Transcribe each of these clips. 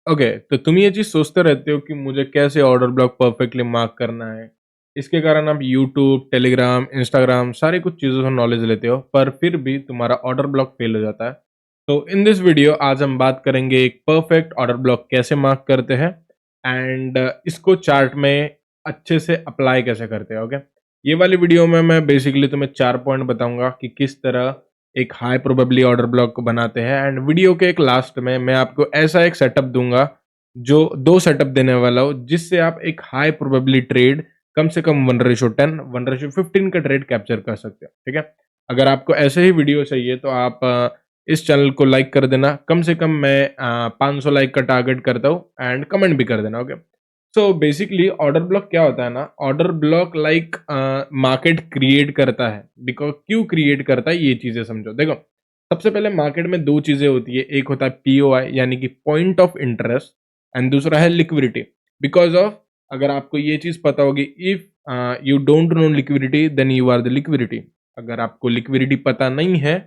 Okay, तो तुम ये चीज़ सोचते रहते हो कि मुझे कैसे ऑर्डर ब्लॉक परफेक्टली मार्क करना है। इसके कारण आप यूट्यूब, टेलीग्राम, इंस्टाग्राम सारी कुछ चीज़ों से नॉलेज लेते हो, पर फिर भी तुम्हारा ऑर्डर ब्लॉक फेल हो जाता है। तो इन दिस वीडियो आज हम बात करेंगे एक परफेक्ट ऑर्डर ब्लॉक कैसे मार्क करते हैं एंड इसको चार्ट में अच्छे से अप्लाई कैसे करते हैं, ओके? ये वाली वीडियो में मैं बेसिकली तुम्हें 4 पॉइंट बताऊँगा कि किस तरह एक हाई प्रोबेबिलिटी ऑर्डर ब्लॉक को बनाते हैं एंड वीडियो के एक लास्ट में मैं आपको ऐसा एक सेटअप दूंगा जो 2 सेटअप देने वाला हूँ जिससे आप एक हाई प्रोबेबिलिटी ट्रेड कम से कम 1:10 1:15 का ट्रेड कैप्चर कर सकते हो, ठीक है? अगर आपको ऐसे ही वीडियो चाहिए तो आप इस चैनल को लाइक कर देना। कम से कम मैं 500 लाइक का टारगेट करता हूँ एंड कमेंट भी कर देना, okay? So basically order block क्या होता है ना, order block like market create करता है। बिकॉज क्यों क्रिएट करता है ये चीजें समझो। देखो, सबसे पहले मार्केट में 2 चीजें होती है, एक होता है पीओआई यानी कि पॉइंट ऑफ इंटरेस्ट एंड दूसरा है लिक्विडिटी। बिकॉज ऑफ, अगर आपको ये चीज पता होगी, if you don't know liquidity then you are the liquidity. अगर आपको लिक्विडिटी पता नहीं है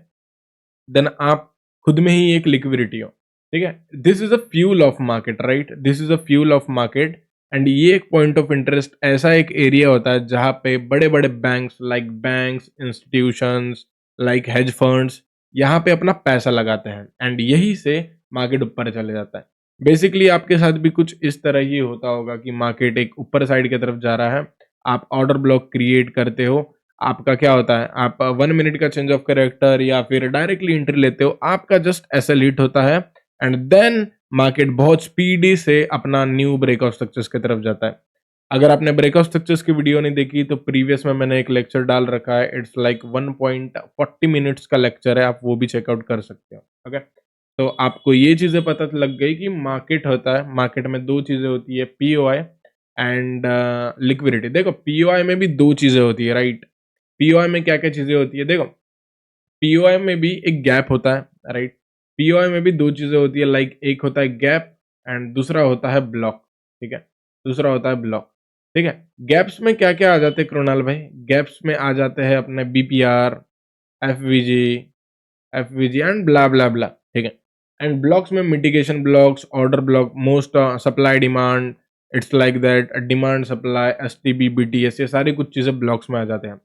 देन आप खुद में ही एक लिक्विडिटी हो, ठीक है? This is a fuel of market, right? This is a fuel of market and ये एक पॉइंट ऑफ इंटरेस्ट ऐसा एक एरिया होता है जहां पे बड़े बड़े banks, institutions, like hedge funds यहाँ पे अपना पैसा लगाते हैं एंड यही से मार्केट ऊपर चले जाता है। बेसिकली आपके साथ भी कुछ इस तरह ही होता होगा कि मार्केट एक ऊपर साइड की तरफ जा रहा है, आप ऑर्डर ब्लॉक क्रिएट करते हो। आपका क्या होता है, आप 1 मिनट का चेंज ऑफ कैरेक्टर या फिर डायरेक्टली एंट्री लेते हो, आपका जस्ट ऐसा लीड होता है एंड देन मार्केट बहुत स्पीडी से अपना न्यू ब्रेकआउट स्ट्रक्चर्स की तरफ जाता है। अगर आपने ब्रेकआउट स्ट्रक्चर्स की वीडियो नहीं देखी तो प्रीवियस में मैंने एक लेक्चर डाल रखा है, इट्स लाइक 1.40 मिनट्स का लेक्चर है, आप वो भी चेकआउट कर सकते हो, ओके? तो आपको ये चीजें पता लग गई कि मार्केट होता है, मार्केट में 2 चीजें होती है, पीओआई एंड लिक्विडिटी। देखो, पीओआई में भी 2 चीजें होती है, राइट? पीओआई में क्या क्या चीजें होती है, देखो, पीओआई में भी एक गैप होता है, राइट? पीओआई में भी 2 चीजें होती है, लाइक एक होता है गैप एंड दूसरा होता है ब्लॉक, ठीक है? दूसरा होता है ब्लॉक, ठीक है? गैप्स में क्या क्या आ जाते हैं कृणाल भाई? गैप्स में आ जाते हैं अपने BPR, FVG, FVG and blah blah blah, ठीक है? एंड ब्लॉक्स में mitigation blocks, order block, most supply demand, it's like that demand supply, STB, BTS, ये सारी कुछ चीजें ब्लॉक्स में आ जाते हैं।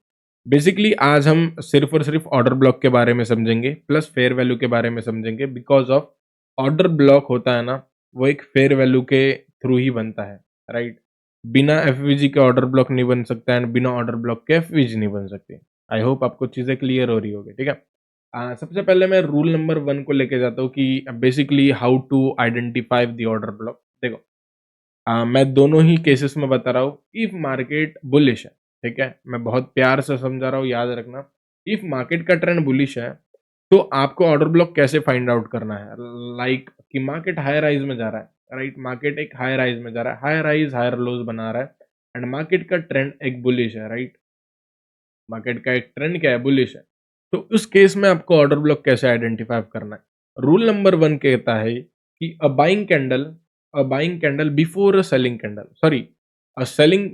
बेसिकली आज हम सिर्फ और सिर्फ ऑर्डर ब्लॉक के बारे में समझेंगे प्लस फेयर वैल्यू के बारे में समझेंगे। बिकॉज ऑफ ऑर्डर ब्लॉक होता है ना, वो एक फेयर वैल्यू के थ्रू ही बनता है, राइट? बिना एफवीजी के ऑर्डर ब्लॉक नहीं बन सकता एंड बिना ऑर्डर ब्लॉक के एफवीजी नहीं बन सकती। आई होप आपको चीजें क्लियर हो रही होगी, ठीक है? सबसे पहले मैं रूल नंबर 1 को लेके जाता हूँ कि basically how to identify the order block. देखो, मैं दोनों ही केसेस में बता रहा हूँ। इफ मार्केट बुलिश है, ठीक है, मैं बहुत प्यार से समझा रहा हूँ, याद रखना। इफ मार्केट का ट्रेंड बुलिश है तो आपको ऑर्डर ब्लॉक कैसे फाइंड आउट करना है, लाइक कि मार्केट हायर राइज में जा रहा है, राइट? मार्केट एक हायर राइज में जा रहा है, हायर राइज हायर लोज बना रहा है एंड मार्केट का ट्रेंड एक बुलिश है, राइट? मार्केट का एक ट्रेंड क्या है, बुलिश है। तो उस केस में आपको ऑर्डर ब्लॉक कैसे आइडेंटिफाई करना है? रूल नंबर 1 कहता है कि अ buying candle before a selling candle, sorry, a selling,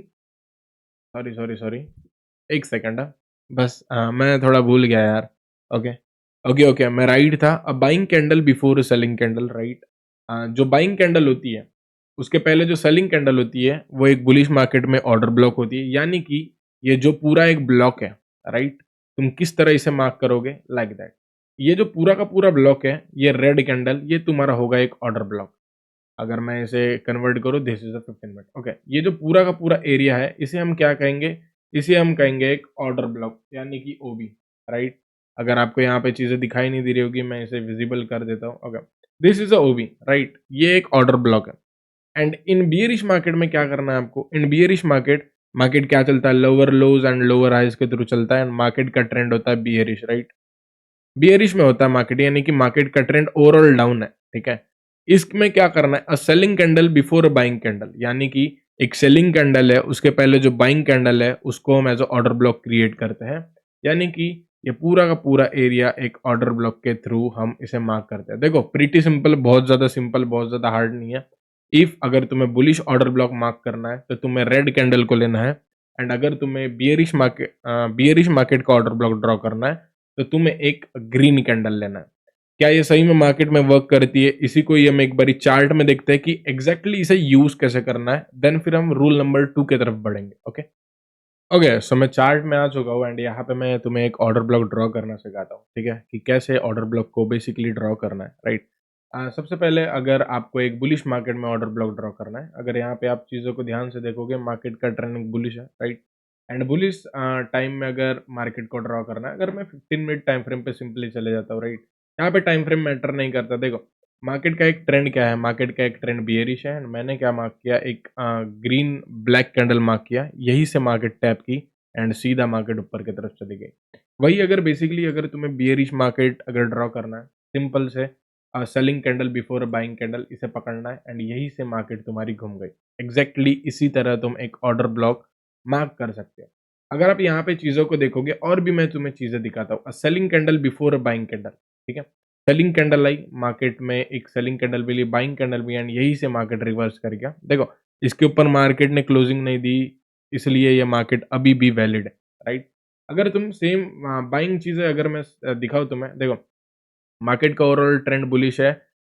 sorry, एक सेकंड, बस मैं थोड़ा भूल गया यार। ओके, ओके, मैं राइट था। अ buying candle before selling candle, right? जो बाइंग कैंडल होती है उसके पहले जो सेलिंग कैंडल होती है वो एक बुलिश मार्केट में ऑर्डर ब्लॉक होती है। यानी कि ये जो पूरा एक ब्लॉक है, राइट, तुम किस तरह इसे मार्क करोगे, लाइक दैट। ये जो पूरा का पूरा ब्लॉक है, ये रेड कैंडल, ये तुम्हारा होगा एक ऑर्डर ब्लॉक। अगर मैं इसे कन्वर्ट करूँ, this is a 15 minute, okay? ये जो पूरा का पूरा एरिया है इसे हम क्या कहेंगे, इसे हम कहेंगे एक ऑर्डर ब्लॉक यानी कि ओबी, राइट? अगर आपको यहाँ पे चीजें दिखाई नहीं दे रही होगी, मैं इसे विजिबल कर देता हूँ, okay? This is a OB, right? ये एक ऑर्डर ब्लॉक है एंड इन बियरिश मार्केट में क्या करना है आपको? इन बियरिश मार्केट, मार्केट क्या चलता है, lower lows and lower highs के थ्रू चलता है एंड मार्केट का ट्रेंड होता है बियरिश, राइट? बियरिश में होता है मार्केट, यानी कि मार्केट का ट्रेंड ओवरऑल डाउन है, ठीक है? इसमें क्या करना है, a selling candle before a buying candle, यानी कि एक सेलिंग कैंडल है उसके पहले जो बाइंग कैंडल है उसको हम एज ऑर्डर ब्लॉक क्रिएट करते हैं। यानी कि ये पूरा का पूरा एरिया एक ऑर्डर ब्लॉक के थ्रू हम इसे मार्क करते हैं। देखो, प्रीटी सिंपल, बहुत ज्यादा सिंपल, बहुत ज्यादा हार्ड नहीं है। इफ अगर तुम्हें बुलिश ऑर्डर ब्लॉक मार्क करना है तो तुम्हें रेड कैंडल को लेना है एंड अगर तुम्हें बियरिश मार्केट का ऑर्डर ब्लॉक ड्रॉ करना है तो तुम्हें एक ग्रीन कैंडल लेना है। क्या ये सही में मार्केट में वर्क करती है? इसी को ही हम एक बारी चार्ट में देखते हैं कि एग्जैक्टली इसे यूज कैसे करना है, देन फिर हम रूल नंबर 2 की तरफ बढ़ेंगे। ओके, ओके, सो मैं चार्ट में आ चुका हूँ एंड यहाँ पे मैं तुम्हें एक ऑर्डर ब्लॉक ड्रॉ करना सिखाता हूँ, ठीक है, कि कैसे ऑर्डर ब्लॉक को बेसिकली ड्रॉ करना है, राइट। सबसे पहले अगर आपको एक बुलिश मार्केट में ऑर्डर ब्लॉक ड्रॉ करना है, अगर यहाँ पे आप चीज़ों को ध्यान से देखोगे, मार्केट का ट्रेंड बुलिश है, राइट। एंड बुलिश टाइम में अगर मार्केट को ड्रॉ करना है, अगर मैं 15 मिनट टाइम फ्रेम पे सिंपली चले जाता हूँ, राइट। यहाँ पे टाइम फ्रेम मैटर नहीं करता। देखो, मार्केट का एक ट्रेंड क्या है, मार्केट का एक ट्रेंड बियरिश है एंड मैंने क्या मार्क किया, एक ग्रीन ब्लैक कैंडल मार्क किया, यही से मार्केट टैप की एंड सीधा मार्केट ऊपर की तरफ चली गई। वही अगर बेसिकली अगर तुम्हें बियरिश मार्केट अगर ड्रॉ करना है, सिंपल से selling candle before a buying candle, इसे पकड़ना है एंड यही से मार्केट तुम्हारी घूम गई। एग्जैक्टली इसी तरह तुम एक ऑर्डर ब्लॉक मार्क कर सकते हो। अगर आप यहाँ पे चीज़ों को देखोगे और भी मैं तुम्हें चीज़ें दिखाता हूँ, selling candle before a buying candle, ठीक है। सेलिंग कैंडल आई मार्केट में, एक सेलिंग कैंडल भी ली, बाइंग कैंडल भी, एंड यही से मार्केट रिवर्स कर गया। देखो, इसके ऊपर मार्केट ने क्लोजिंग नहीं दी, इसलिए ये मार्केट अभी भी वैलिड है, राइट। अगर तुम सेम बाइंग चीज़ें अगर मैं दिखाऊँ तुम्हें, देखो मार्केट का ओवरऑल ट्रेंड बुलिश है।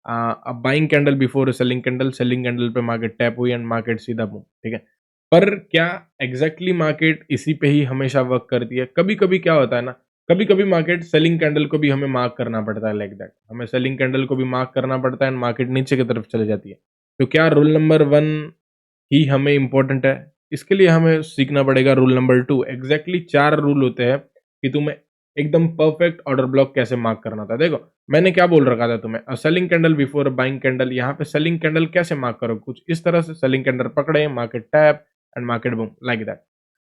अब buying candle before selling candle पे मार्केट टैप हुई एंड मार्केट सीधा बूम, ठीक है। पर क्या एग्जैक्टली मार्केट इसी पे ही हमेशा वर्क करती है? कभी-कभी क्या होता है ना, कभी-कभी मार्केट सेलिंग कैंडल को भी हमें मार्क करना पड़ता है, लाइक दैट। हमें सेलिंग कैंडल को भी मार्क करना पड़ता है एंड मार्केट नीचे की तरफ चली जाती है। तो क्या रूल नंबर 1 ही हमें इम्पोर्टेंट है? इसके लिए हमें सीखना पड़ेगा रूल नंबर 2। एग्जैक्टली 4 रूल होते हैं कि तुम्हें एकदम परफेक्ट ऑर्डर ब्लॉक कैसे मार्क करना था। देखो, मैंने क्या बोल रखा था तुम्हें, selling candle before buying candle, यहाँ पे सेलिंग कैंडल कैसे मार्क करो, कुछ इस तरह से सेलिंग कैंडल पकड़े, market tap and market boom, like that.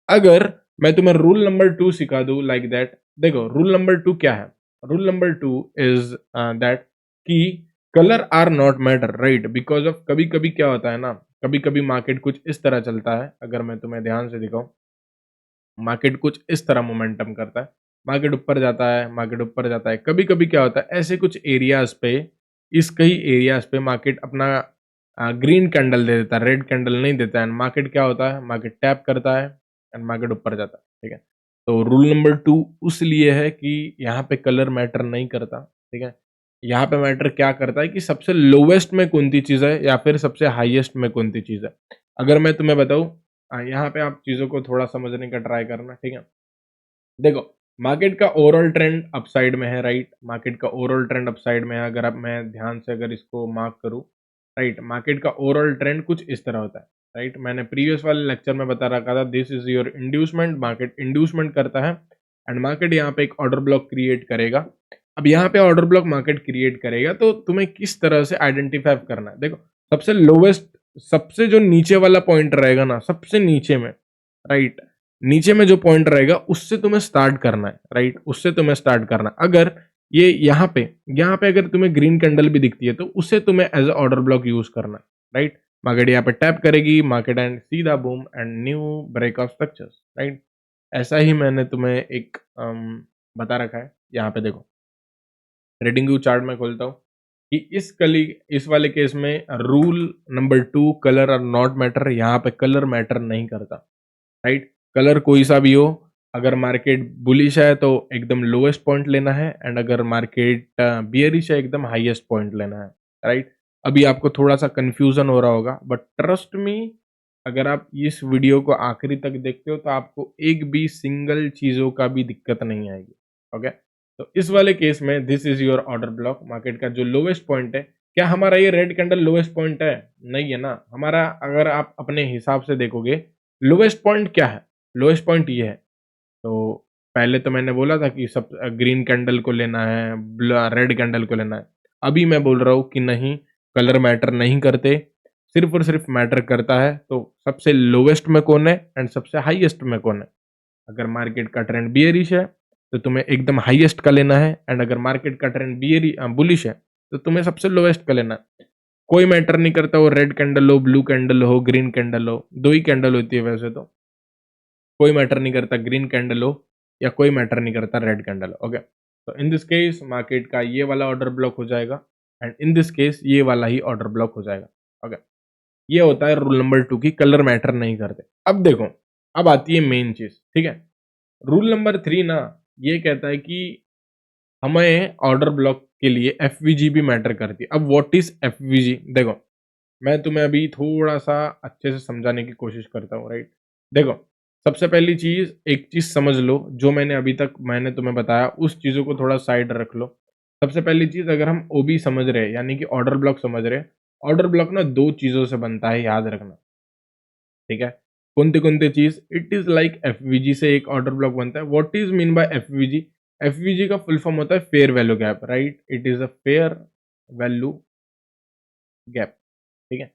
अगर मैं तुम्हें रूल नंबर 2 सिखा दूं लाइक दैट, देखो रूल नंबर 2 क्या है? रूल नंबर 2 इज दैट कि colour are not matter, right. Because of कभी कभी क्या होता है ना, कभी कभी मार्केट कुछ इस तरह चलता है, अगर मैं तुम्हें ध्यान से दिखाऊं, मार्केट कुछ इस तरह मोमेंटम करता है, मार्केट ऊपर जाता है, मार्केट ऊपर जाता है। कभी कभी क्या होता है, ऐसे कुछ एरियाज पे, इस कई एरियाज पे मार्केट अपना ग्रीन कैंडल दे देता है, रेड कैंडल नहीं देता है, एंड मार्केट क्या होता है, मार्केट टैप करता है एंड मार्केट ऊपर जाता है, ठीक है। तो रूल नंबर 2 उस लिए है कि यहाँ पे कलर मैटर नहीं करता, ठीक है। यहाँ पे मैटर क्या करता है कि सबसे लोवेस्ट में कौन सी चीज़ है या फिर सबसे हाईएस्ट में कौन सी चीज़ है। अगर मैं तुम्हें बताऊँ, यहाँ पे आप चीज़ों को थोड़ा समझने का ट्राई करना, ठीक है। देखो, मार्केट का ओवरऑल ट्रेंड अपसाइड में है, राइट। मार्केट का ओवरऑल ट्रेंड अपसाइड में है। अगर अब मैं ध्यान से अगर इसको मार्क करूँ, राइट, मार्केट का ओवरऑल ट्रेंड कुछ इस तरह होता है, राइट। मैंने प्रीवियस वाले लेक्चर में बता रखा था, this is your inducement, market inducement करता है एंड मार्केट यहाँ पे एक ऑर्डर ब्लॉक क्रिएट करेगा। अब यहाँ पे ऑर्डर ब्लॉक मार्केट क्रिएट करेगा तो तुम्हें किस तरह से आइडेंटिफाई करना है? देखो, सबसे लोवेस्ट, सबसे जो नीचे वाला पॉइंट रहेगा ना, सबसे नीचे में, राइट, नीचे में जो पॉइंट रहेगा उससे तुम्हें स्टार्ट करना है, राइट, उससे तुम्हें स्टार्ट करना है। अगर ये यहाँ पे अगर तुम्हें ग्रीन कैंडल भी दिखती है तो उसे तुम्हें as a order block use करना है, राइट। मार्केट यहाँ पे टैप करेगी, मार्केट एंड सीधा boom and new break of structures, right. ऐसा ही मैंने तुम्हें एक बता रखा है। यहाँ पे देखो, ट्रेडिंग व्यू चार्ट में खोलता हूँ कि इस वाले केस में rule number 2, colour are not matter, यहाँ पे कलर मैटर नहीं करता, राइट। कलर कोई सा भी हो, अगर मार्केट बुलिश है तो एकदम लोएस्ट पॉइंट लेना है एंड अगर मार्केट बियरिश है एकदम हाईएस्ट पॉइंट लेना है, राइट। अभी आपको थोड़ा सा कंफ्यूजन हो रहा होगा बट ट्रस्ट मी, अगर आप इस वीडियो को आखिरी तक देखते हो तो आपको एक भी सिंगल चीज़ों का भी दिक्कत नहीं आएगी, ओके। तो इस वाले केस में this is your order block, market का जो लोएस्ट पॉइंट है, क्या हमारा ये रेड कैंडल लोएस्ट पॉइंट है? नहीं है ना हमारा। अगर आप अपने हिसाब से देखोगे, लोएस्ट पॉइंट क्या है? लोएस्ट पॉइंट ये है। तो पहले तो मैंने बोला था कि सब ग्रीन कैंडल को लेना है, रेड कैंडल को लेना है। अभी मैं बोल रहा हूँ कि नहीं, कलर मैटर नहीं करते, सिर्फ और सिर्फ मैटर करता है तो सबसे लोवेस्ट में कौन है एंड सबसे हाईएस्ट में कौन है। अगर मार्केट का ट्रेंड बियरिश है तो तुम्हें एकदम हाईएस्ट का लेना है एंड अगर मार्केट का ट्रेंड बुलिश है तो तुम्हें सबसे लोवेस्ट का लेना है। कोई मैटर नहीं करता वो रेड कैंडल हो, ब्लू कैंडल हो, ग्रीन कैंडल हो, दो ही कैंडल होती है वैसे तो। कोई मैटर नहीं करता ग्रीन कैंडल हो या कोई मैटर नहीं करता रेड कैंडल हो, ओके। तो इन दिस केस मार्केट का ये वाला ऑर्डर ब्लॉक हो जाएगा एंड इन दिस केस ये वाला ही ऑर्डर ब्लॉक हो जाएगा, ओके। ये होता है रूल नंबर 2 की कलर मैटर नहीं करते। अब देखो, अब आती है मेन चीज, ठीक है। रूल नंबर 3 ना, ये कहता है कि हमें ऑर्डर ब्लॉक के लिए एफवीजी भी मैटर करती है। अब व्हाट इज एफवीजी? देखो, मैं तुम्हें अभी थोड़ा सा अच्छे से समझाने की कोशिश करता हूँ, राइट? देखो, सबसे पहली चीज, एक चीज समझ लो, जो मैंने अभी तक मैंने तुम्हें बताया उस चीजों को थोड़ा साइड रख लो। सबसे पहली चीज, अगर हम ओबी समझ रहे हैं यानी कि ऑर्डर ब्लॉक समझ रहे हैं, ऑर्डर ब्लॉक ना दो चीजों से बनता है, याद रखना, ठीक है? कौन-सी चीज? इट इज लाइक एफवीजी से एक ऑर्डर ब्लॉक बनता है। What is mean bye FVG? FVG का फुल फॉर्म होता है fair value gap, right? It is a fair value gap, ठीक है?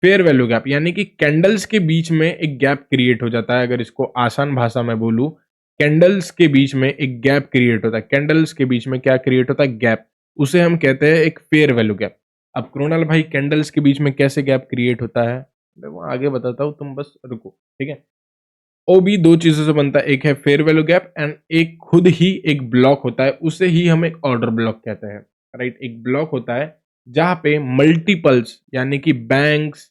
फेयर वैल्यू गैप यानी कि कैंडल्स के बीच में एक गैप क्रिएट हो जाता है। अगर इसको आसान भाषा में बोलूं, कैंडल्स के बीच में एक गैप क्रिएट होता है। कैंडल्स के बीच में क्या क्रिएट होता है? गैप। उसे हम कहते हैं एक फेयर वैल्यू गैप। अब कृणाल भाई, कैंडल्स के बीच में कैसे गैप क्रिएट होता है? मैं वो आगे बताता हूँ, तुम बस रुको, ठीक है? ओबी दो चीजों से बनता है, एक है फेयर वैल्यू गैप एंड एक खुद ही एक ब्लॉक होता है, उसे ही हम एक ऑर्डर ब्लॉक कहते हैं, राइट? एक ब्लॉक होता है जहां पे मल्टीपल्स यानी कि बैंक्स,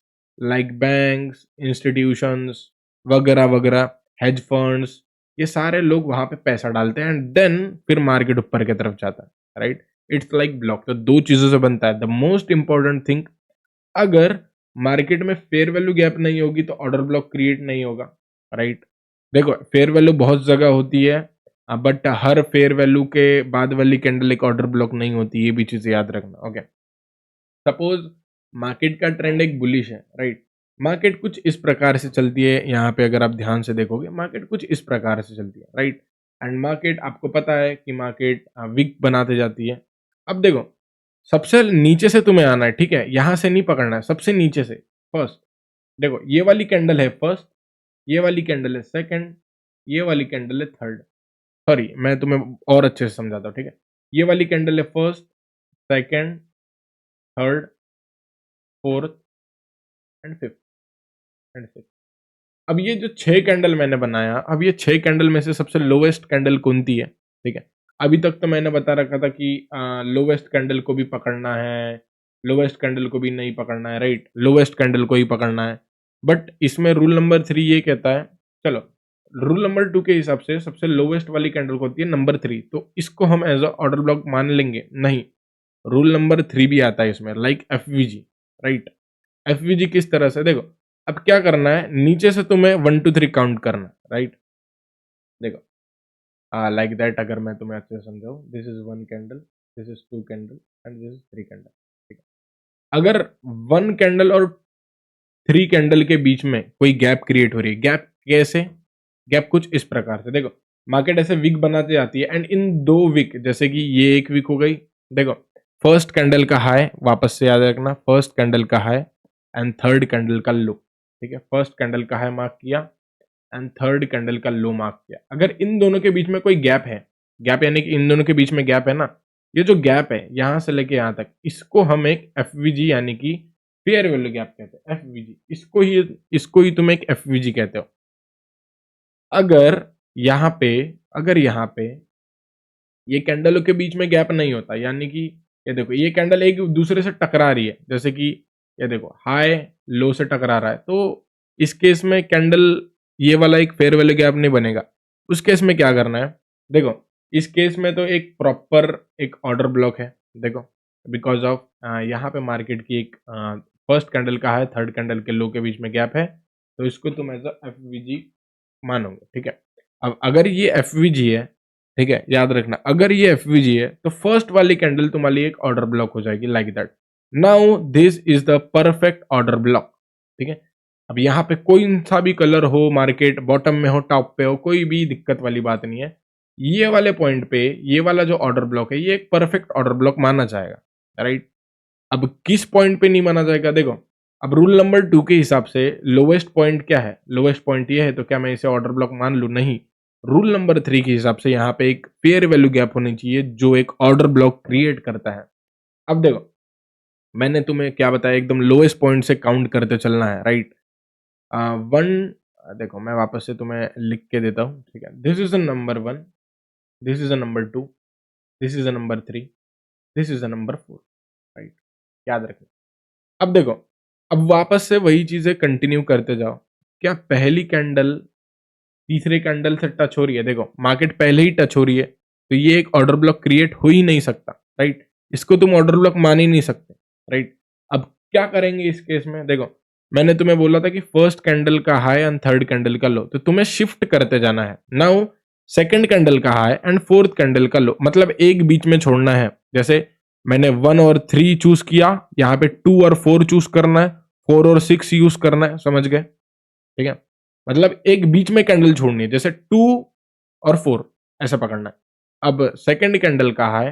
इंस्टीट्यूशंस वगैरह वगैरह, हेज फंड्स, ये सारे लोग वहां पे पैसा डालते हैं एंड देन फिर मार्केट ऊपर की तरफ जाता है, राइट? It's like block. तो दो चीजों से बनता है। द मोस्ट इंपॉर्टेंट थिंग, अगर मार्केट में फेयर वैल्यू गैप नहीं होगी तो ऑर्डर ब्लॉक क्रिएट नहीं होगा, राइट? देखो, फेयर वैल्यू बहुत जगह होती है, बट हर फेयर वैल्यू के बाद वाली कैंडल एक ऑर्डर ब्लॉक नहीं होती, ये भी चीज याद रखना, ओके? सपोज मार्केट का ट्रेंड एक बुलिश है, राइट? मार्केट कुछ इस प्रकार से चलती है, यहाँ पे अगर आप ध्यान से देखोगे मार्केट कुछ इस प्रकार से चलती है, राइट? एंड मार्केट, आपको पता है कि मार्केट वीक बनाते जाती है। अब देखो, सबसे नीचे से तुम्हें आना है, ठीक है? यहां से नहीं पकड़ना है, सबसे नीचे से फर्स्ट। देखो, ये वाली कैंडल है फर्स्ट, ये वाली कैंडल है सेकंड, ये वाली कैंडल है थर्ड। सॉरी, मैं तुम्हें और अच्छे से समझाता हूँ, ठीक है? ये वाली कैंडल है first, second, third, fourth and fifth and sixth. अब ये जो 6 कैंडल मैंने बनाया, अब ये 6 कैंडल में से सबसे लोवेस्ट कैंडल कौन-सी है? ठीक है? अभी तक तो मैंने बता रखा था कि लोवेस्ट कैंडल को भी पकड़ना है, लोवेस्ट कैंडल को भी नहीं पकड़ना है, राइट? लोवेस्ट कैंडल को ही पकड़ना है। बट इसमें रूल नंबर 3 ये कहता है, चलो, रूल नंबर 2 के हिसाब से सबसे लोवेस्ट वाली कैंडल को होती है नंबर 3, तो इसको हम एज़ अ ऑर्डर ब्लॉक मान लेंगे? नहीं, रूल नंबर 3 भी आता है इसमें, लाइक एफवीजी, राइट? एफवीजी किस तरह से? देखो, अब क्या करना है, नीचे से तुम्हें 1 2 3 काउंट करना है, राइट? देखो, लाइक दैट, अगर मैं तुम्हें अच्छे से समझाऊं, this is 1 candle, this is 2 candle and this is 3 candle, ठीक है? अगर 1 कैंडल और 3 कैंडल के बीच में कोई गैप क्रिएट हो रही है, गैप कैसे? गैप कुछ इस प्रकार से, देखो, मार्केट ऐसे वीक बनाते जाती है एंड इन दो वीक, जैसे कि ये एक वीक हो गई, देखो, फर्स्ट कैंडल का हाई, वापस से याद रखना, फर्स्ट कैंडल का हाई एंड थर्ड कैंडल का लो, ठीक है? फर्स्ट कैंडल का हाई मार्क किया एंड थर्ड कैंडल का लो मार्क किया। अगर इन दोनों के बीच में कोई गैप है, गैप यानी कि इन दोनों के बीच में गैप है ना, ये जो गैप है यहां से लेके यहां तक, इसको हम एक एफवीजी यानी कि फेयर वैल्यू गैप कहते हैं, एफवीजी। इसको ही तुम एक एफवीजी कहते हो। अगर यहाँ पे अगर यहाँ पे ये कैंडलों के बीच में गैप नहीं होता, यानी कि ये देखो, ये कैंडल एक दूसरे से टकरा रही है, जैसे कि ये देखो, हाई लो से टकरा रहा है, तो इस केस में कैंडल, ये वाला एक फेयर वैल्यू गैप नहीं बनेगा। उस केस में क्या करना है? देखो, इस केस में तो एक प्रॉपर एक ऑर्डर ब्लॉक है, देखो, बिकॉज ऑफ यहाँ पे मार्केट की एक फर्स्ट कैंडल का है, थर्ड कैंडल के लो के बीच में गैप है, तो इसको तुम एज एफ मानोगे, ठीक है? अब अगर ये एफवीजी है, ठीक है, याद रखना, अगर ये एफवीजी है तो फर्स्ट वाली कैंडल तुम्हारी एक ऑर्डर ब्लॉक हो जाएगी, like that. Now this is the perfect order block, ठीक है? अब यहाँ पे कोई सा भी कलर हो, मार्केट बॉटम में हो, टॉप पे हो, कोई भी दिक्कत वाली बात नहीं है। ये वाले पॉइंट पे ये वाला जो ऑर्डर ब्लॉक है, ये एक परफेक्ट ऑर्डर ब्लॉक माना जाएगा, राइट? अब किस पॉइंट पे नहीं माना जाएगा? देखो, अब रूल नंबर 2 के हिसाब से लोवेस्ट पॉइंट क्या है? लोवेस्ट पॉइंट ये है, तो क्या मैं इसे ऑर्डर ब्लॉक मान लूं? नहीं। रूल नंबर 3 के हिसाब से यहाँ पे एक फेयर वैल्यू गैप होनी चाहिए जो एक ऑर्डर ब्लॉक क्रिएट करता है। अब देखो, मैंने तुम्हें क्या बताया, एकदम लोएस्ट पॉइंट से काउंट करते चलना है, राइट? वन, देखो, मैं वापस से तुम्हें लिख के देता हूँ, ठीक है? This is the number 1, this is the number 2, this is the number 3, this is the number 4, right? याद रखना। अब देखो, अब वापस से वही चीजें कंटिन्यू करते जाओ। क्या पहली कैंडल तीसरे कैंडल से टच हो रही है? देखो, मार्केट पहले ही टच हो रही है, तो ये एक ऑर्डर ब्लॉक क्रिएट हो ही नहीं सकता, राइट? इसको तुम ऑर्डर ब्लॉक मान ही नहीं सकते, राइट? अब क्या करेंगे इस केस में? देखो, मैंने तुम्हें बोला था कि फर्स्ट कैंडल का हाई एंड थर्ड कैंडल का लो, तो तुम्हें शिफ्ट करते जाना है। नाउ सेकंड कैंडल का हाई एंड फोर्थ कैंडल का लो, मतलब एक बीच में छोड़ना है। जैसे मैंने 1 और 3 चूज किया, यहाँ पे 2 और 4 चूज करना है, 4 और 6 यूज करना है, समझ गए? ठीक है, मतलब एक बीच में कैंडल छोड़नी है, जैसे 2 और 4 ऐसा पकड़ना है। अब सेकंड कैंडल का हाई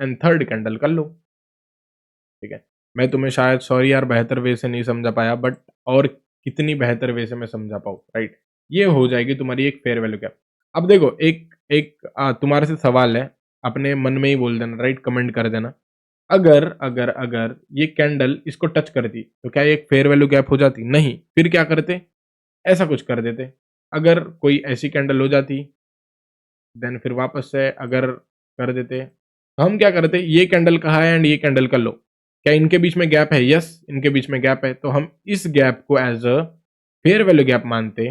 एंड थर्ड कैंडल का लो, ठीक है? मैं तुम्हें शायद सॉरी यार बेहतर वे से नहीं समझा पाया, बट और कितनी बेहतर वे से मैं समझा पाऊँ, राइट? ये हो जाएगी तुम्हारी एक फेयर वैल्यू गैप। अब देखो, एक एक तुम्हारे से सवाल है, अपने मन में ही बोल देना, राइट? कमेंट कर देना। अगर अगर अगर ये कैंडल इसको टच करती तो क्या ये एक फेयर वैल्यू गैप हो जाती? नहीं। फिर क्या करते? ऐसा कुछ कर देते। अगर कोई ऐसी कैंडल हो जाती, देन फिर वापस से अगर कर देते, तो हम क्या करते? ये कैंडल का हाई एंड ये कैंडल का लो, क्या इनके बीच में गैप है? यस, इनके बीच में गैप है, तो हम इस गैप को as a fair value gap मानते,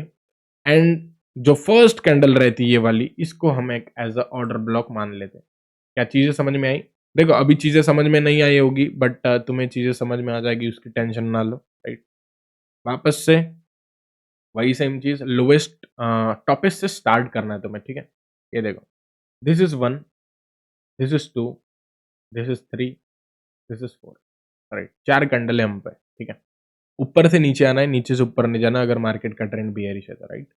एंड जो फर्स्ट कैंडल रहती है ये वाली, इसको हम एक एज अ ऑर्डर ब्लॉक मान लेते। क्या चीजें समझ में आई? देखो, अभी चीजें समझ में नहीं आई होगी, बट तुम्हें चीजें समझ में आ जाएगी, उसकी टेंशन ना लो, राइट? वापस से वही सेम चीज, लोएस्ट टॉपेस्ट से स्टार्ट करना है तुम्हें, ठीक है? ये देखो, this is 1, this is 2, this is 3, this is 4, right? 4 candle है हम पे, ठीक है? ऊपर से नीचे आना है, नीचे से ऊपर नहीं जाना, अगर मार्केट का ट्रेंड बियरिश है तो, राइट?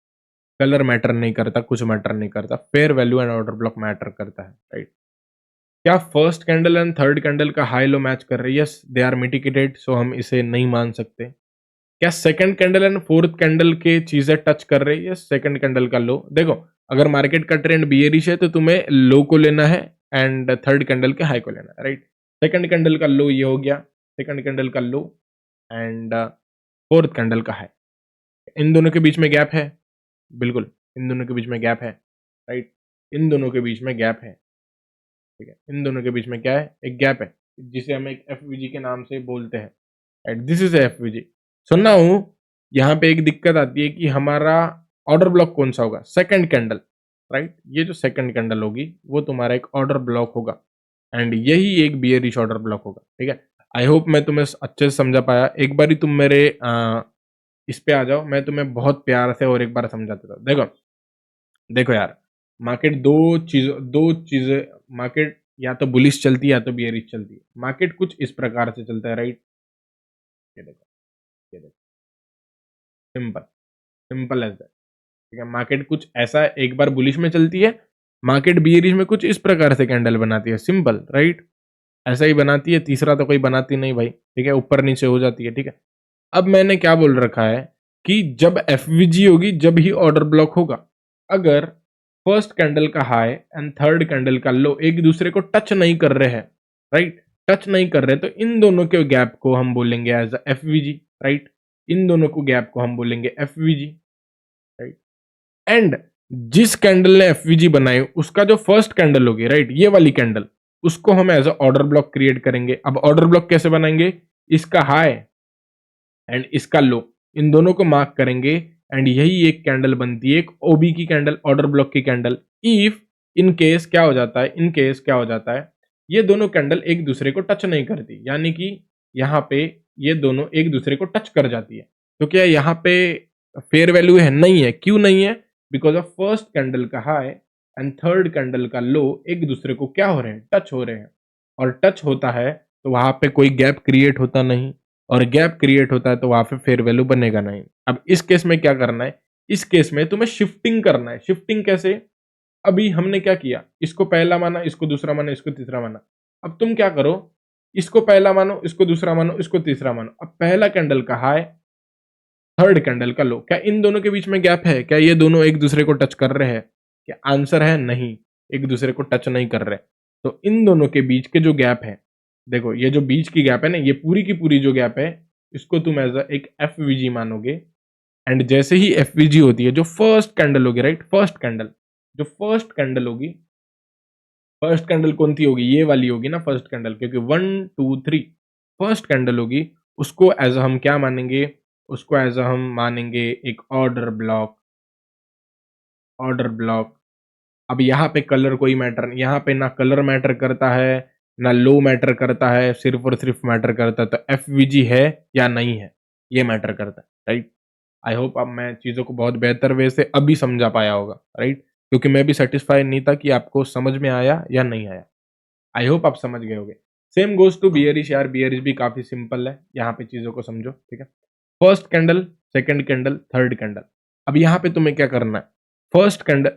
कलर मैटर नहीं करता, कुछ मैटर नहीं करता, fair value and order block matter करता है, राइट? क्या first candle and third candle का हाई लो मैच कर रही है? यस, दे आर मिटिगेटेड, सो हम इसे नहीं मान सकते। क्या second candle and fourth candle के चीजें टच कर रही है? सेकंड कैंडल का लो, देखो, अगर मार्केट का ट्रेंड बियरिश है तो तुम्हें लो को लेना है एंड थर्ड कैंडल के हाई को लेना है, राइट? सेकंड कैंडल का लो ये हो गया, सेकंड कैंडल का लो एंड फोर्थ कैंडल का हाई। इन दोनों के बीच में गैप है, बिल्कुल, इन दोनों के बीच में गैप है, राइट? इन दोनों के बीच में गैप है, ठीक है? इन दोनों के बीच में क्या है? एक गैप है, जिसे हम एक एफवीजी के नाम से बोलते हैं, राइट? This is FVG. सुनना हूं, यहाँ पे एक दिक्कत आती है कि हमारा ऑर्डर ब्लॉक कौन सा होगा? Second candle, right? ये जो सेकंड कैंडल होगी वो तुम्हारा एक ऑर्डर ब्लॉक होगा, एंड यही एक बियरिश ऑर्डर ब्लॉक होगा, ठीक है? आई होप मैं तुम्हें अच्छे से समझा पाया। एक बार तुम मेरे इस पे आ जाओ, मैं तुम्हें बहुत प्यार से और एक बार समझा देता हूँ। देखो, देखो यार, मार्केट दो चीजें, मार्केट या तो बुलिश चलती है या तो बियरिश चलती है। मार्केट कुछ इस प्रकार से चलता है, राइट? ये देखो, ये देखो, सिंपल, सिंपल एज दैट, ठीक है? मार्केट कुछ ऐसा, एक बार बुलिश में चलती है, मार्केट बियरिश में कुछ इस प्रकार से कैंडल बनाती है, सिंपल, राइट? ऐसा ही बनाती है, तीसरा तो कोई बनाती नहीं भाई, ठीक है? ऊपर नीचे हो जाती है, ठीक है? अब मैंने क्या बोल रखा है कि जब एफवीजी होगी जब ही ऑर्डर ब्लॉक होगा। अगर फर्स्ट कैंडल का हाई एंड थर्ड कैंडल का लो एक दूसरे को टच नहीं कर रहे हैं, राइट? टच नहीं कर रहे, तो इन दोनों के गैप को हम बोलेंगे एज एफवीजी, राइट? इन दोनों को गैप को हम बोलेंगे एफवीजी, राइट? एंड जिस कैंडल ने एफवीजी बनाई उसका जो फर्स्ट कैंडल होगी, राइट, ये वाली कैंडल, उसको हम एज ऑर्डर ब्लॉक क्रिएट करेंगे। अब ऑर्डर ब्लॉक कैसे बनाएंगे? इसका हाई एंड इसका लो, इन दोनों को मार्क करेंगे, एंड यही एक कैंडल बनती है, एक ओबी की कैंडल, ऑर्डर ब्लॉक की कैंडल। इफ इन केस क्या हो जाता है, इन केस क्या हो जाता है, ये दोनों कैंडल एक दूसरे को टच नहीं करती, यानी कि यहाँ पे ये दोनों एक दूसरे को टच कर जाती है, तो क्या यहाँ पे फेयर वैल्यू है? नहीं है। क्यों नहीं है? बिकॉज ऑफ फर्स्ट कैंडल का हाई एंड थर्ड कैंडल का लो एक दूसरे को क्या हो रहे हैं? टच हो रहे हैं, और टच होता है तो वहां पे कोई गैप क्रिएट होता नहीं, और गैप क्रिएट होता है तो वहां पे फेयर वैल्यू बनेगा नहीं। अब इस केस में क्या करना है? इस केस में तुम्हें शिफ्टिंग करना है। शिफ्टिंग कैसे? अभी हमने क्या किया, इसको पहला माना, इसको दूसरा माना, इसको तीसरा माना। अब तुम क्या करो, इसको पहला मानो, इसको दूसरा मानो, इसको तीसरा मानो। अब पहला कैंडल का हाई, थर्ड कैंडल का लो, क्या इन दोनों के बीच में गैप है? क्या ये दोनों एक दूसरे को टच कर रहे हैं? क्या आंसर है नहीं, एक दूसरे को टच नहीं कर रहे। तो इन दोनों के बीच के जो गैप है, देखो ये जो बीच की गैप है ना, ये पूरी की पूरी जो गैप है, इसको तुम एज एक एफवीजी मानोगे। एंड जैसे ही एफवीजी होती है, जो फर्स्ट कैंडल होगी, राइट, फर्स्ट कैंडल, जो फर्स्ट कैंडल होगी, फर्स्ट कैंडल कौन सी होगी? ये वाली होगी ना फर्स्ट कैंडल, क्योंकि 1 2 3 फर्स्ट कैंडल होगी, उसको एज हम क्या मानेंगे? उसको एज हम मानेंगे एक ऑर्डर ब्लॉक, ऑर्डर ब्लॉक, अब यहाँ पे कलर कोई मैटर नहीं, यहाँ पे ना कलर मैटर करता है, ना लो मैटर करता है, सिर्फ और सिर्फ मैटर करता है तो एफवीजी है या नहीं है, ये मैटर करता है, राइट। आई होप अब मैं चीज़ों को बहुत बेहतर वे से अभी समझा पाया होगा, राइट, क्योंकि मैं भी सेटिस्फाई नहीं था कि आपको समझ में आया या नहीं आया। आई होप आप समझ गए होगे। सेम गोज टू बियरिश यार, बियरिश भी काफी सिंपल है, यहाँ पे चीजों को समझो, ठीक है। First candle, second candle, third candle. अब यहाँ पे तुम्हें क्या करना है, फर्स्ट कैंडल,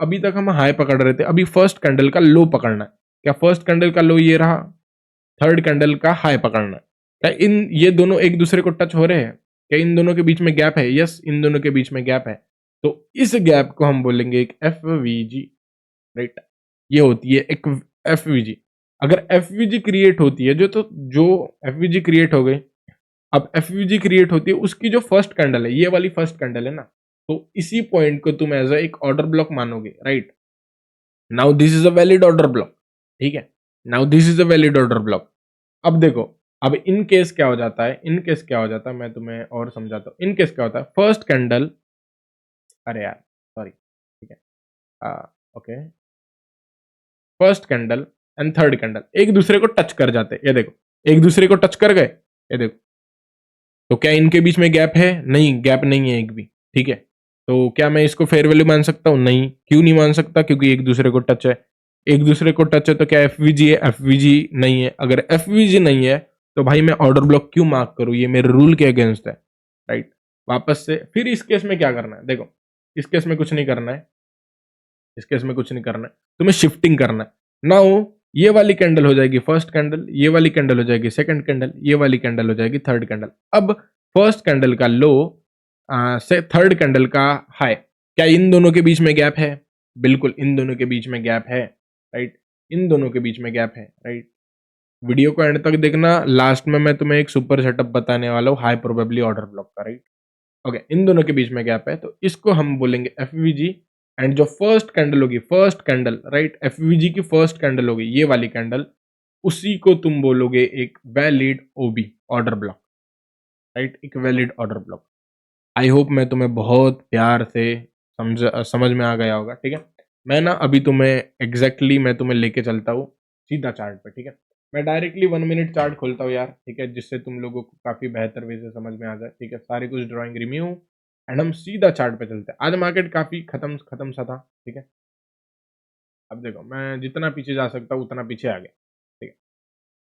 अभी तक हम हाई पकड़ रहे थे, अभी फर्स्ट कैंडल का लो पकड़ना है। क्या फर्स्ट कैंडल का लो ये रहा, थर्ड कैंडल का हाई पकड़ना है। क्या इन ये दोनों एक दूसरे को टच हो रहे हैं, क्या इन दोनों के बीच में गैप है, यस इन दोनों के बीच में गैप है, तो इस गैप को हम बोलेंगे एक एफ वी जी, राइट। ये होती है एक एफ वी जी। अगर एफ वी जी क्रिएट होती है जो एफ वी जी क्रिएट हो गई, अब एफ वी जी क्रिएट होती है उसकी जो फर्स्ट कैंडल है, ये वाली फर्स्ट कैंडल है ना, तो इसी पॉइंट को तुम एज एक ऑर्डर ब्लॉक मानोगे, right. Now this is a valid order block, ठीक है। Now this is a valid order block. अब देखो, अब इन केस क्या हो जाता है, इन केस क्या हो जाता है, मैं तुम्हें और समझाता हूँ। इन केस क्या होता है, फर्स्ट कैंडल, अरे यार सॉरी, ठीक है, okay, first candle and third candle एक दूसरे को टच कर जाते हैं, ये देखो, एक दूसरे को टच कर गए, ये देखो। तो क्या इनके बीच में गैप है, नहीं गैप नहीं है एक भी, ठीक है। तो क्या मैं इसको फेयर वैल्यू मान सकता हूँ, नहीं, क्यों नहीं मान सकता, क्योंकि एक दूसरे को टच है, एक दूसरे को टच है, तो क्या एफवीजी है, एफवीजी नहीं है। अगर एफवीजी नहीं है तो भाई मैं ऑर्डर ब्लॉक क्यों मार्क करूँ, ये मेरे रूल के अगेंस्ट है, राइट। वापस से फिर इस केस में क्या करना है, देखो इस केस में कुछ नहीं करना है, इस केस में कुछ नहीं करना है, तुम्हें शिफ्टिंग करना है। नाउ ये वाली कैंडल हो जाएगी फर्स्ट कैंडल, ये वाली कैंडल हो जाएगी सेकंड कैंडल, ये वाली कैंडल हो जाएगी थर्ड कैंडल। अब फर्स्ट कैंडल का लो से थर्ड कैंडल का हाई, क्या इन दोनों के बीच में गैप है, बिल्कुल इन दोनों के बीच में गैप है, राइट, इन दोनों के बीच में गैप है, राइट। वीडियो को एंड तक देखना, लास्ट में मैं तुम्हें एक सुपर सेटअप बताने वाला हूँ हाई प्रोबेबली ऑर्डर ब्लॉक का, राइट। ओके, इन दोनों के बीच में गैप है तो इसको हम बोलेंगे एफवीजी। एंड जो फर्स्ट कैंडल होगी, फर्स्ट कैंडल, राइट, एफवीजी की फर्स्ट कैंडल होगी ये वाली कैंडल, उसी को तुम बोलोगे एक वैलिड ओबी ऑर्डर ब्लॉक, राइट, एक valid order block. I hope मैं तुम्हें बहुत प्यार से समझ में आ गया होगा, ठीक है। मैं ना अभी तुम्हें मैं तुम्हें लेके चलता हूँ सीधा चार्ट पे, ठीक है। मैं डायरेक्टली 1 मिनट चार्ट खोलता हूँ यार, ठीक है, जिससे तुम लोगों को काफ़ी बेहतर वे से समझ में आ जाए, ठीक है। सारे कुछ ड्राइंग रिव्यू एंड हम सीधा चार्ट पे चलते हैं। आज मार्केट काफ़ी खत्म खत्म सा था, ठीक है। अब देखो मैं जितना पीछे जा सकता हूँ उतना पीछे आ गया, ठीक है।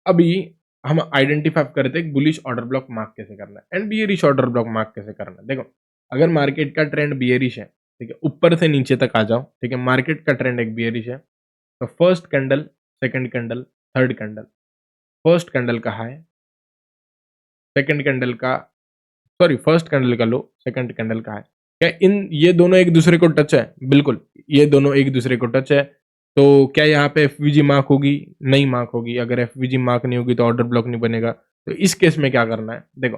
अभी हम आइडेंटिफाई करते हैं बुलिश ऑर्डर ब्लॉक मार्क कैसे करना है and bearish order block mark कैसे करना है। देखो अगर मार्केट का ट्रेंड बियरिश है, ठीक है, ऊपर से नीचे तक आ जाओ, ठीक है, मार्केट का ट्रेंड एक बियरिश है, तो first candle, second candle, third candle, first candle का हाई, सेकंड कैंडल का, सॉरी फर्स्ट कैंडल का लो, सेकंड कैंडल का हाई। क्या इन ये दोनों एक दूसरे को टच है, बिल्कुल ये दोनों एक दूसरे को टच है। तो क्या यहाँ पे एफवीजी मार्क होगी, नहीं मार्क होगी। अगर एफवीजी मार्क नहीं होगी तो ऑर्डर ब्लॉक नहीं बनेगा। तो इस केस में क्या करना है, देखो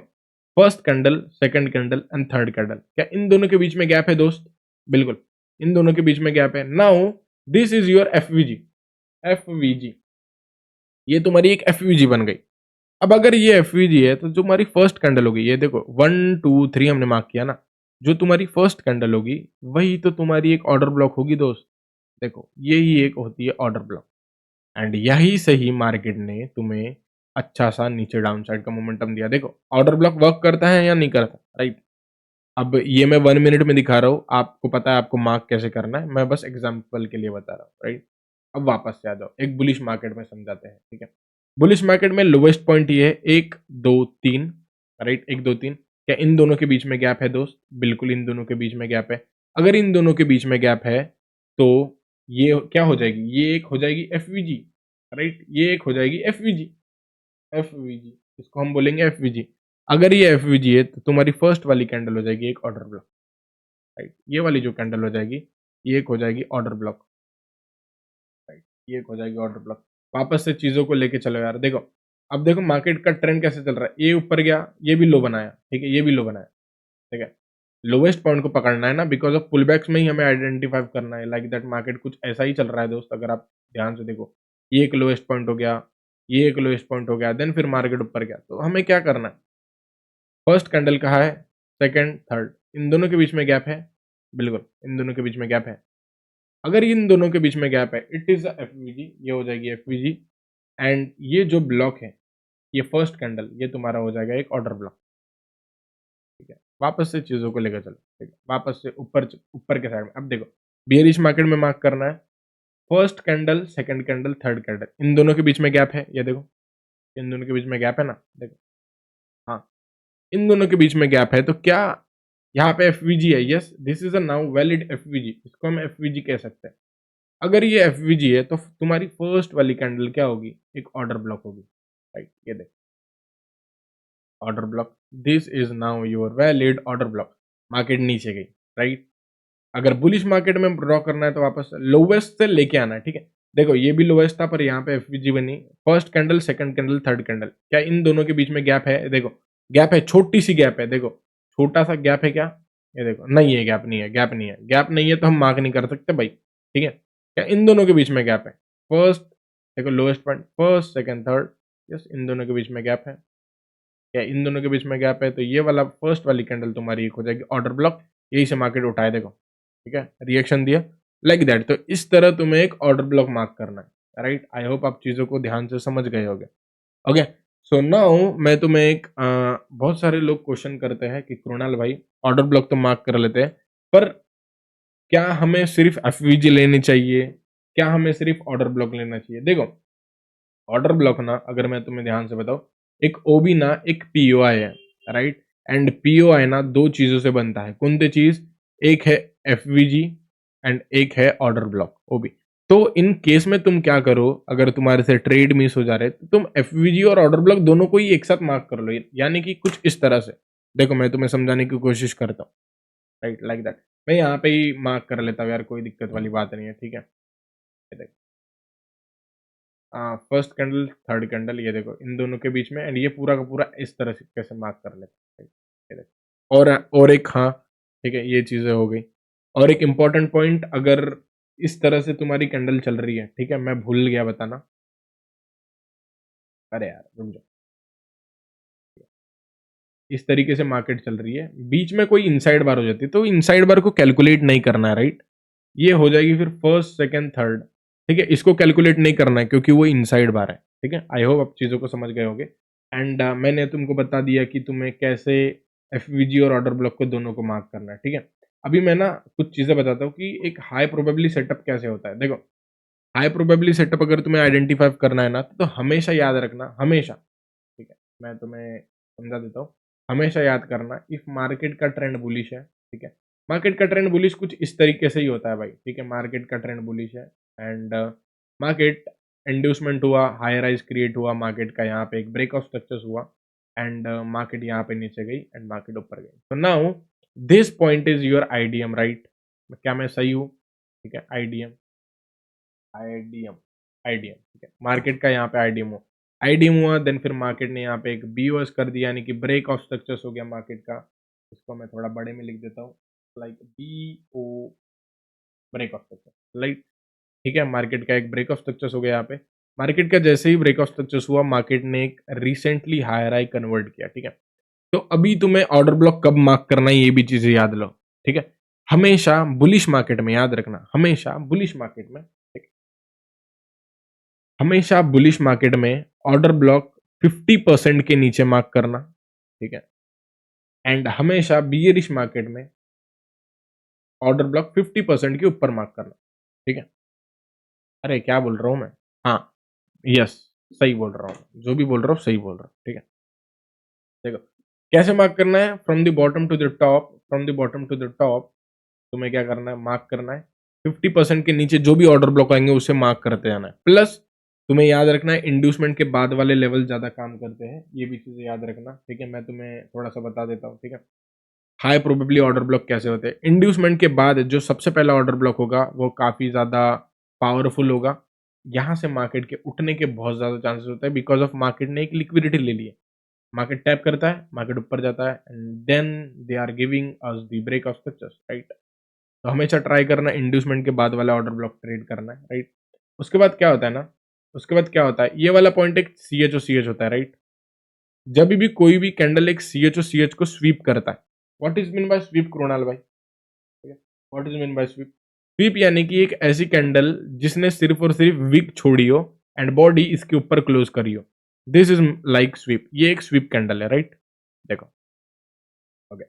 first candle, second candle and third candle, क्या इन दोनों के बीच में गैप है दोस्त, बिल्कुल इन दोनों के बीच में गैप है। Now this is your FVG, FVG ये तुम्हारी एक एफवीजी बन गई। अब अगर ये एफवीजी है तो जो हमारी फर्स्ट कैंडल होगी, ये देखो 1 2 3 हमने मार्क किया ना, जो तुम्हारी फर्स्ट कैंडल होगी वही तो तुम्हारी एक ऑर्डर ब्लॉक होगी दोस्त। देखो यही एक होती है ऑर्डर ब्लॉक एंड यही सही मार्केट ने तुम्हें अच्छा सा नीचे डाउन साइड का मोमेंटम दिया। देखो ऑर्डर ब्लॉक वर्क करता है या नहीं करता, राइट। अब ये मैं 1 मिनट में दिखा रहा हूँ, आपको पता है आपको मार्क कैसे करना है, मैं बस एग्जाम्पल के लिए बता रहा हूँ, राइट। अब वापस से आ जाओ, एक बुलिश मार्केट में समझाते हैं, ठीक है। बुलिश मार्केट में लोवेस्ट पॉइंट ये है 1 2 3, राइट, 1 2 3। क्या इन दोनों के बीच में गैप है दोस्त, बिल्कुल इन दोनों के बीच में गैप है। अगर इन दोनों के बीच में गैप है तो ये क्या हो जाएगी, ये एक हो जाएगी एफवीजी, राइट, ये एक हो जाएगी एफवीजी, एफवीजी इसको हम बोलेंगे एफवीजी। अगर ये एफवीजी है तो तुम्हारी फर्स्ट वाली कैंडल हो जाएगी एक ऑर्डर ब्लॉक, राइट। ये वाली जो कैंडल हो जाएगी ये एक हो जाएगी ऑर्डर ब्लॉक, राइट, ये एक हो जाएगी ऑर्डर ब्लॉक। वापस से चीजों को लेके चलो यार, देखो अब देखो मार्केट का ट्रेंड कैसे चल रहा है, ये ऊपर गया, ये भी लो बनाया, ठीक है, ये भी लो बनाया, ठीक है। लोवेस्ट पॉइंट को पकड़ना है ना, बिकॉज ऑफ पुलबैक्स में ही हमें आइडेंटिफाई करना है लाइक दैट मार्केट कुछ ऐसा ही चल रहा है दोस्त। अगर आप ध्यान से देखो, ये एक लोएस्ट पॉइंट हो गया, ये एक लोएस्ट पॉइंट हो गया, देन फिर मार्केट ऊपर गया। तो हमें क्या करना है, फर्स्ट कैंडल कहा है, सेकंड थर्ड, इन दोनों के बीच में गैप है, बिल्कुल इन दोनों के बीच में गैप है। अगर इन दोनों के बीच में गैप है, इट इज एफवीजी, ये हो जाएगी एफवीजी। एंड ये जो ब्लॉक है, ये फर्स्ट कैंडल, ये तुम्हारा हो जाएगा एक ऑर्डर ब्लॉक। ठीक है, वापस से चीजों को लेकर चलो। ठीक है, वापस से ऊपर ऊपर के साइड में अब देखो, बियरिश मार्केट में मार्क करना है first candle, second candle, third candle, इन दोनों के बीच में गैप है, ये देखो, इन दोनों के बीच में गैप है ना, देखो, हाँ, इन दोनों के बीच में गैप है, तो क्या यहाँ पे एफवीजी है? Yes, this is a now valid FVG, इसको हम एफवीजी कह सकते हैं। अगर ये एफवीजी है तो तुम्हारी फर्स्ट वाली कैंडल क्या होगी? एक ऑर्डर ब्लॉक होगी, राइट? ये देख, order block, this is now your valid order block. Market नीचे गई, राइट? अगर बुलिश मार्केट में ड्रॉ करना है तो वापस लोवेस्ट से लेके आना है। ठीक है, देखो ये भी लोवेस्ट था, पर यहाँ पे एफवीजी बनी, first candle, second candle, third candle, क्या इन दोनों के बीच में गैप है? देखो गैप है, छोटी सी गैप है, देखो छोटा सा गैप है क्या? ये देखो, नहीं है, गैप नहीं है, गैप नहीं है, गैप नहीं है तो हम मार्क नहीं कर सकते भाई। ठीक है, क्या इन दोनों के बीच में गैप है? फर्स्ट, देखो lowest point, first second third, yes, इन दोनों के बीच में गैप है। क्या इन दोनों के बीच में गैप है? तो ये वाला फर्स्ट वाली कैंडल तुम्हारी एक हो जाएगी ऑर्डर ब्लॉक, यही से मार्केट उठाए, देखो, ठीक है, रिएक्शन दिया लाइक दैट। तो इस तरह तुम्हें एक ऑर्डर ब्लॉक मार्क करना है, राइट? आई होप आप चीज़ों को ध्यान से समझ गए होगे। ओके, सो नाउ मैं तुम्हें एक बहुत सारे लोग क्वेश्चन करते हैं कि कृणाल भाई, ऑर्डर ब्लॉक तो मार्क कर लेते हैं, पर क्या हमें सिर्फ एफवीजी लेनी चाहिए? क्या हमें सिर्फ ऑर्डर ब्लॉक लेना चाहिए? देखो, ऑर्डर ब्लॉक ना, अगर मैं तुम्हें ध्यान से बताऊं, एक ओबी ना एक पीओआई है, राइट? एंड पीओआई ना दो चीजों से बनता है, कौन सी चीज? एक है एफवीजी एंड एक है ऑर्डर ब्लॉक, ओबी। तो इन केस में तुम क्या करो, अगर तुम्हारे से ट्रेड मिस हो जा रहे तो तुम एफवीजी और ऑर्डर ब्लॉक दोनों को ही एक साथ मार्क कर लो, यानी कि कुछ इस तरह से। देखो मैं तुम्हें समझाने की कोशिश करता हूँ, राइट, लाइक दैट। मैं यहाँ पे ही मार्क कर लेता हूँ यार, कोई दिक्कत वाली बात नहीं है, ठीक है? ये देखो, फर्स्ट कैंडल, थर्ड कैंडल, ये देखो इन दोनों के बीच में, एंड ये पूरा का पूरा इस तरह से कैसे मार्क कर लेते हैं, ये देखो। और एक, हाँ, ठीक है, ये चीजें हो गई। और एक इम्पॉर्टेंट पॉइंट, अगर इस तरह से तुम्हारी कैंडल चल रही है, ठीक है, मैं भूल गया बताना, अरे यार रुक जाओ, इस तरीके से मार्केट चल रही है, बीच में कोई इनसाइड बार हो जाती है, तो इनसाइड बार को कैलकुलेट नहीं करना है, राइट? ये हो जाएगी फिर फर्स्ट सेकंड थर्ड, ठीक है, इसको कैलकुलेट नहीं करना है क्योंकि वो इनसाइड बार है। ठीक है, आई होप आप चीज़ों को समझ गए होंगे। एंड मैंने तुमको बता दिया कि तुम्हें कैसे एफवीजी और ऑर्डर ब्लॉक को दोनों को मार्क करना है। ठीक है, अभी मैं ना कुछ चीज़ें बताता हूँ कि एक हाई प्रोबेबली सेटअप कैसे होता है। देखो, हाई प्रोबेबली सेटअप अगर तुम्हें आइडेंटिफाई करना है ना, तो हमेशा याद रखना, हमेशा, ठीक है, मैं तुम्हें समझा देता हूँ, हमेशा याद करना, इफ मार्केट का ट्रेंड बुलिश है, ठीक है, मार्केट का ट्रेंड बुलिश कुछ इस तरीके से ही होता है भाई, ठीक है, मार्केट का ट्रेंड बुलिश है, एंड मार्केट इंड्यूसमेंट हुआ, हाई राइज क्रिएट हुआ, मार्केट का यहाँ पे एक ब्रेक ऑफ स्ट्रक्चर्स हुआ, एंड मार्केट यहाँ पे नीचे गई एंड मार्केट ऊपर गई। तो now this point is your IDM, right? क्या मैं सही हूँ? ठीक है, आईडीएम, आईडीएम, आईडीएम, ठीक है, मार्केट का यहाँ पे आईडीएम हो, आईडीएम हुआ, देन फिर मार्केट ने यहाँ पे एक बीओएस कर दिया, यानी कि ब्रेक ऑफ स्ट्रक्चर्स हो गया मार्केट का। इसको मैं थोड़ा बड़े में लिख देता हूँ, like BO, break of structure, like, ठीक है, मार्केट का एक ब्रेक ऑफ स्ट्रक्चर्स हो गया यहाँ पे। मार्केट का जैसे ही ब्रेक ऑफ स्ट्रक्चर्स हुआ, मार्केट ने एक रिसेंटली हायर हाई कन्वर्ट किया, ठीक है। तो अभी तुम्हें ऑर्डर ब्लॉक कब मार्क करना है, ये भी चीजें याद लो, ठीक है। हमेशा बुलिश मार्केट में, याद रखना, हमेशा बुलिश मार्केट में, हमेशा बुलिश मार्केट में ऑर्डर ब्लॉक 50% के नीचे मार्क करना, ठीक है, एंड हमेशा बियरिश मार्केट में ऑर्डर ब्लॉक 50% के ऊपर मार्क करना, ठीक है। अरे क्या बोल रहा हूँ मैं? हाँ, यस, सही बोल रहा हूँ, जो भी बोल रहा हूँ सही बोल रहा हूँ, ठीक है। देखो कैसे मार्क करना है, from the bottom to the top, from the bottom to the top, तुम्हें क्या करना है, मार्क करना है 50% के नीचे जो भी ऑर्डर ब्लॉक आएंगे उसे मार्क करते जाना है। प्लस तुम्हें याद रखना है, इंड्यूसमेंट के बाद वाले लेवल ज्यादा काम करते हैं, ये भी चीजें याद रखना, ठीक है। मैं तुम्हें थोड़ा सा बता देता हूँ, ठीक है। हाई प्रोबेबली ऑर्डर ब्लॉक कैसे होते हैं, इंड्यूसमेंट के बाद जो सबसे पहला ऑर्डर ब्लॉक होगा वो काफी ज्यादा पावरफुल होगा, यहाँ से मार्केट के उठने के बहुत ज्यादा चांसेस होते हैं, बिकॉज ऑफ मार्केट ने एक लिक्विडिटी ले ली है, मार्केट टैप करता है, मार्केट ऊपर जाता है, and then they are giving us the break of structures, right? तो हमेशा ट्राई करना इंड्यूसमेंट के बाद वाला ऑर्डर ब्लॉक ट्रेड करना है, राइट? उसके बाद क्या होता है ना, उसके बाद क्या होता है, ये वाला पॉइंट एक सी एच होता है, राइट? जब भी कोई भी कैंडल एक सी एच को स्वीप करता है, what is mean by sweep, Krunal भाई? What is mean by sweep? Sweep यानी कि एक ऐसी कैंडल जिसने सिर्फ और सिर्फ विक छोड़ी हो एंड बॉडी इसके ऊपर क्लोज करी हो, दिस इज लाइक स्वीप। ये एक स्वीप कैंडल है, राइट? देखो, ओके।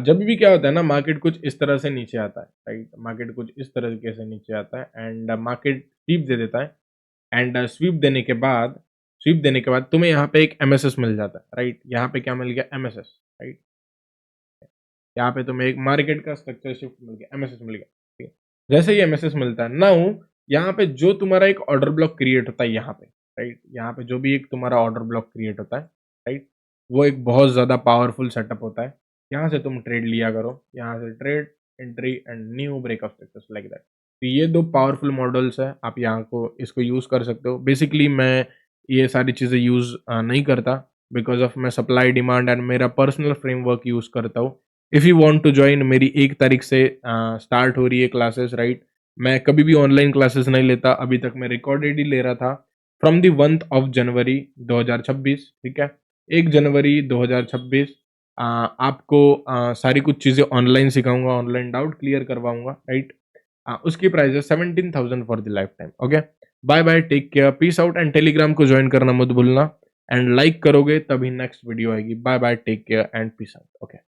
जब भी क्या होता है ना, मार्केट कुछ इस तरह से नीचे आता है, राइट? मार्केट कुछ इस तरीके से नीचे आता है एंड मार्केट स्वीप दे देता है एंड स्वीप देने के बाद तुम्हें यहाँ पे एक एमएसएस मिल जाता है, राइट? यहाँ पे क्या मिल गया? MSS, right? यहाँ पे तुम्हें एक मार्केट का स्ट्रक्चर शिफ्ट मिल गया, एमएसएस मिल गया, ठीक है? जैसे ही एमएसएस मिलता है नाउ, यहाँ पे जो तुम्हारा एक ऑर्डर ब्लॉक क्रिएट होता है यहाँ पे, राइट? यहाँ पे जो भी एक तुम्हारा ऑर्डर ब्लॉक क्रिएट होता है, राइट? वो एक बहुत ज्यादा पावरफुल सेटअप होता है। यहाँ से तुम ट्रेड लिया करो, यहाँ से trade, entry and new breakup structures like that. तो ये दो पावरफुल मॉडल्स है, आप यहाँ को इसको यूज कर सकते हो। बेसिकली मैं ये सारी चीजें यूज नहीं करता, बिकॉज ऑफ मैं सप्लाई डिमांड एंड मेरा पर्सनल फ्रेमवर्क यूज करता हूँ। If you want to join, मेरी 1 तारीख से स्टार्ट हो रही है क्लासेस, राइट? मैं कभी भी ऑनलाइन क्लासेस नहीं लेता, अभी तक मैं रिकॉर्डेड ही ले रहा था। From the month of January 2026, ठीक है? 1 जनवरी 2026 आपको सारी कुछ चीज़ें ऑनलाइन सिखाऊंगा, ऑनलाइन डाउट क्लियर करवाऊंगा, राइट? उसकी प्राइस है 17,000 for the lifetime. Okay, bye bye, take care, peace out and Telegram को ज्वाइन करना मत भूलना एंड लाइक करोगे तभी नेक्स्ट वीडियो आएगी। Bye bye, take care and peace out. Okay.